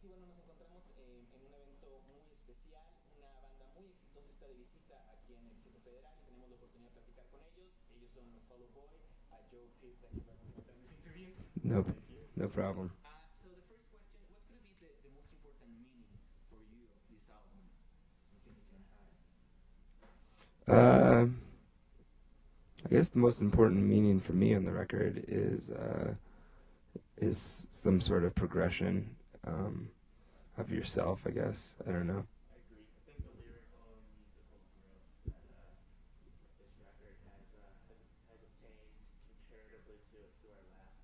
y bueno, nos encontramos en un evento muy especial. Una banda muy exitosa está de visita aquí en el Distrito Federal y tenemos la oportunidad de platicar con ellos. Ellos son Follow Boy. Joe, Pete, thank you very much for doing this interview. No, no problem. So the first question, what could be the most important meaning for you of this album, Infinity on High? Uh, I guess the most important meaning for me on the record is some sort of progression of yourself. I guess I don't know. I agree. I think the lyrical and musical growth that this record has obtained comparatively to our last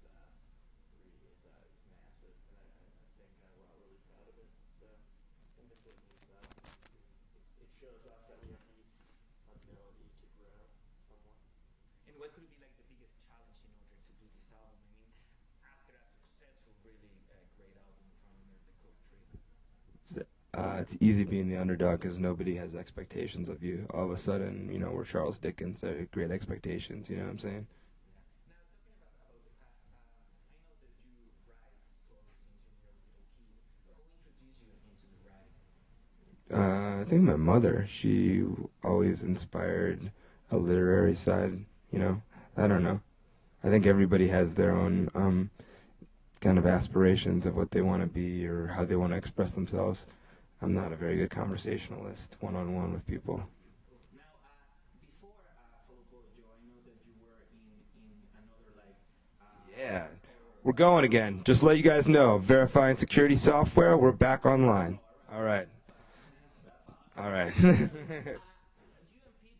three is massive, and I think we're all really proud of it. So I think the good news to us it shows us that we have the ability to grow somewhat. And what could be like the biggest challenge in order to do this album? I mean, after a successful, really great album from the Coke Tree. It's easy being the underdog because nobody has expectations of you. All of a sudden, you know, we're Charles Dickens. Great expectations. You know what I'm saying? Yeah. Now, talking about the past, I know that you write stories since you were a little kid. Who introduced you into the writing? I think my mother. She always inspired a literary side. You know, I don't know. I think everybody has their own kind of aspirations of what they want to be or how they want to express themselves. I'm not a very good conversationalist, one-on-one with people. Now, before Follow Boy Joe, I know that you were in another like. Yeah, we're going again. Just let you guys know, verifying security software. We're back online. All right. All right. You and Pete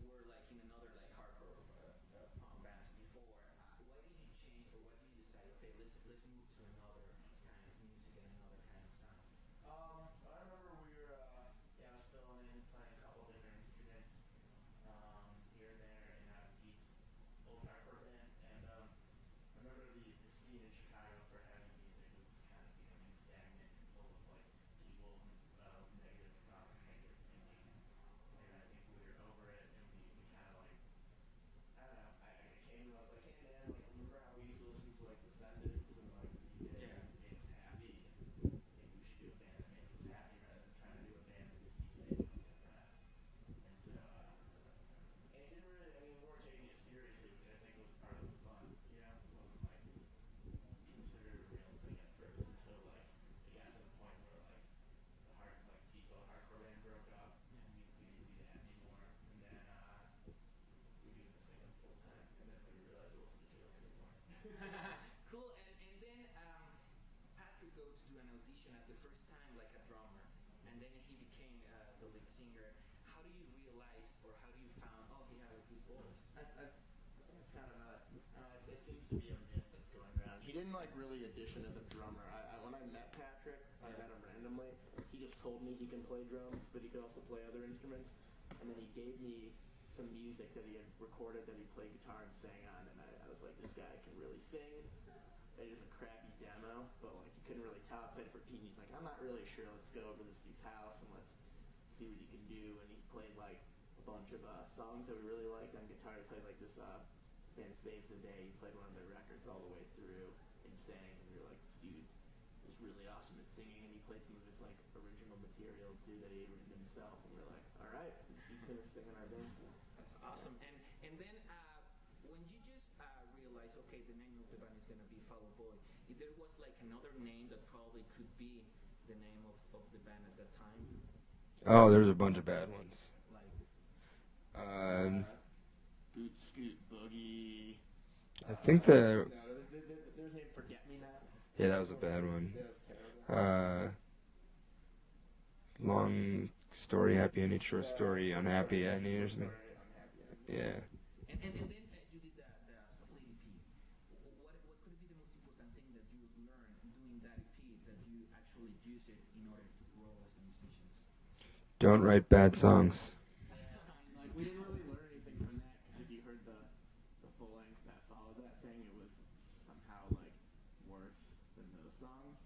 were like in another like hardcore punk band before. Why did you change, or why did you decide? Okay, let's move to another kind of music and another kind of sound. I remember we were I was filling in, playing a couple different instruments here and there in Pete's old hardcore band, and I remember the scene in Chicago for heavy music was just kind of becoming stagnant and full of like people with negative thoughts and negative thinking, and I think we were over it, and we kind of like I don't know. I came to I was like, hey man, like remember how we used to listen to like Descendants and like Green Day and it made us happy, and maybe we should do a band that makes us happy rather than trying to do a band that just keeps making us depressed. And so and it didn't really. I mean, we weren't taking it seriously, which I think was part of the fun. You know, it wasn't like considered a real thing at first until like it got to the point where like Pete's old hardcore band broke up and we didn't do that anymore, and then we do the singing full time, and then we realized it wasn't a joke anymore. Cool. And then Patrick go to do an audition at the first time like a drummer, and then he became the lead singer. How do you realize, or how do you found? Oh, he had a good voice. I think it's kind of it seems to be a myth that's going around. He didn't like really audition as a drummer. When I met Patrick, I met him randomly. He just told me he can play drums, but he could also play other instruments. And then he gave me some music that he had recorded that he played guitar and sang on, and I was like, this guy can really sing. It was a crappy demo, but like you couldn't really tell. I played it for Pete. He's like, I'm not really sure. Let's go over to this dude's house and let's see what he can do. And he played like a bunch of songs that we really liked on guitar. He played like this band Saves the Day. He played one of their records all the way through and sang. And we were like, this dude is really awesome at singing. And he played some of his like original material too that he had written himself. And we were like, all right, this dude's gonna sing in our band. That's awesome. And then when you just realize, okay, the name of the band is gonna be Follow Boy, if there was like another name that probably could be the name of the band at that time. Oh, there's a bunch of bad ones. Like Boot Scoot Boogie. I think the There's a name Forget Me Not. yeah, that was a bad one. That was terrible. Long story, happy ending, short story, unhappy ending or something. Yeah. And then you did the Split EP. What could be the most important thing that you learned doing that EP that you actually use it in order to grow as a musician? Don't write bad songs. Like we didn't really learn anything from that because if you heard the full length that followed that thing, it was somehow like worse than those songs.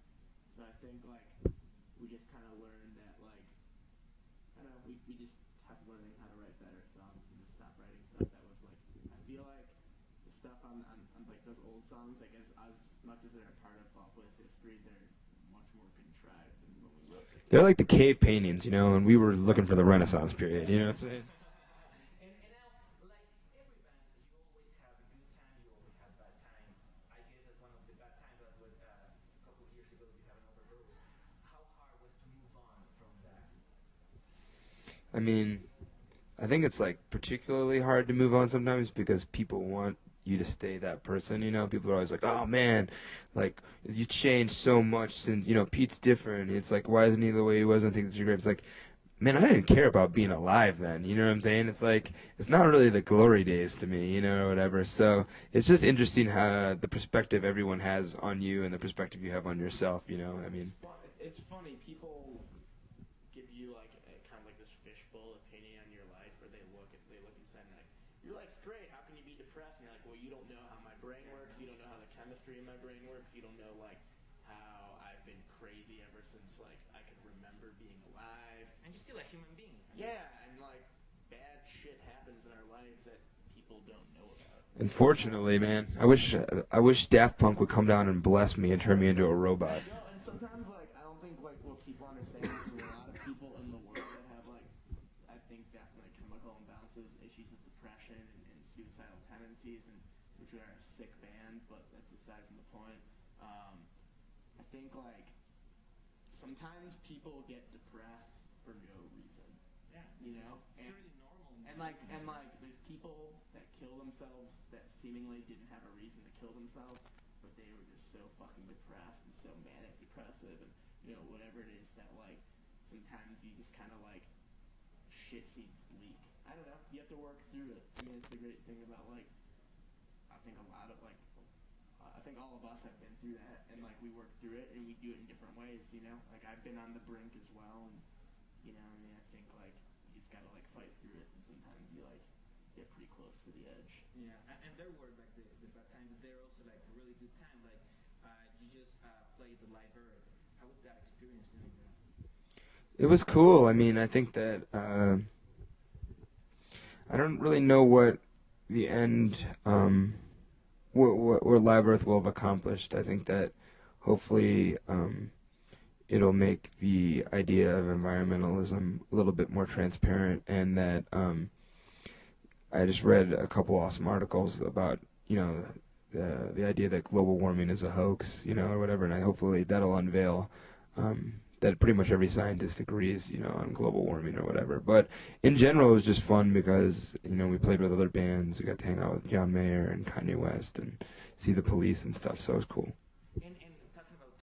So I think like we just kind of learned that like I don't know we just kept learning how to write better songs and just stop writing stuff that was like I feel like the stuff on like those old songs like as much as they're a part of pop history, they're much more contrived than when we wrote it. They're like the cave paintings, you know, and we were looking for the Renaissance period, you know what I'm saying? And now, like every band, you always have a good time, you always have bad time. I guess that's one of the bad times that with a couple of years ago you have an overdose. How hard was to move on from that? I mean, I think it's like particularly hard to move on sometimes because people want you to stay that person, you know. People are always like, "Oh man, like you changed so much since, you know, Pete's different." It's like, "Why isn't he the way he was?" I think it's great. It's like, man, I didn't care about being alive then, you know what I'm saying? It's like, it's not really the glory days to me, you know, or whatever. So it's just interesting how the perspective everyone has on you and the perspective you have on yourself, you know. I mean, It's funny. People give you like kind of like this fishbowl opinion on your life, where they look inside and they're like, "Your life's great. How can you be depressed?" And you're like, "Well, you don't know how my brain works. You don't know how the chemistry in my brain works. You don't know like how I've been crazy ever since like I could remember being alive." And you're still a human being. Yeah, and like bad shit happens in our lives that people don't know about. unfortunately, man, I wish Daft Punk would come down and bless me and turn me into a robot. No, and sometimes like I don't think like what people understand is there are a lot of people in the world that have like I think definitely chemical imbalances, issues with depression and suicidal tendencies, and which we are a sick band, but that's aside from the point. I think like sometimes people get depressed for no reason, Yeah. you know, It's really normal. and like there's people that kill themselves that seemingly didn't have a reason to kill themselves, but they were just so fucking depressed and so manic depressive and you know whatever it is that like sometimes you just kind of like shit seems bleak. I don't know. You have to work through it. I mean, it's the great thing about like I think a lot of like I think all of us have been through that, and like we work through it and we do it in different ways. You know, like I've been on the brink as well, and you know, I mean, I think like you just gotta like fight through it, and sometimes you like get pretty close to the edge. Yeah, and there were like the bad times, but there also like a really good time. Like you just played the live Earth. How was that experience doing that? It was cool. I mean, I think that I don't really know what the end, what Live Earth will have accomplished. I think that hopefully it'll make the idea of environmentalism a little bit more transparent, and that I just read a couple awesome articles about, you know, the idea that global warming is a hoax, you know, or whatever, and hopefully that'll unveil that pretty much every scientist agrees, you know, on global warming or whatever. But in general, it was just fun because, you know, we played with other bands. We got to hang out with John Mayer and Kanye West and see the Police and stuff, so it was cool.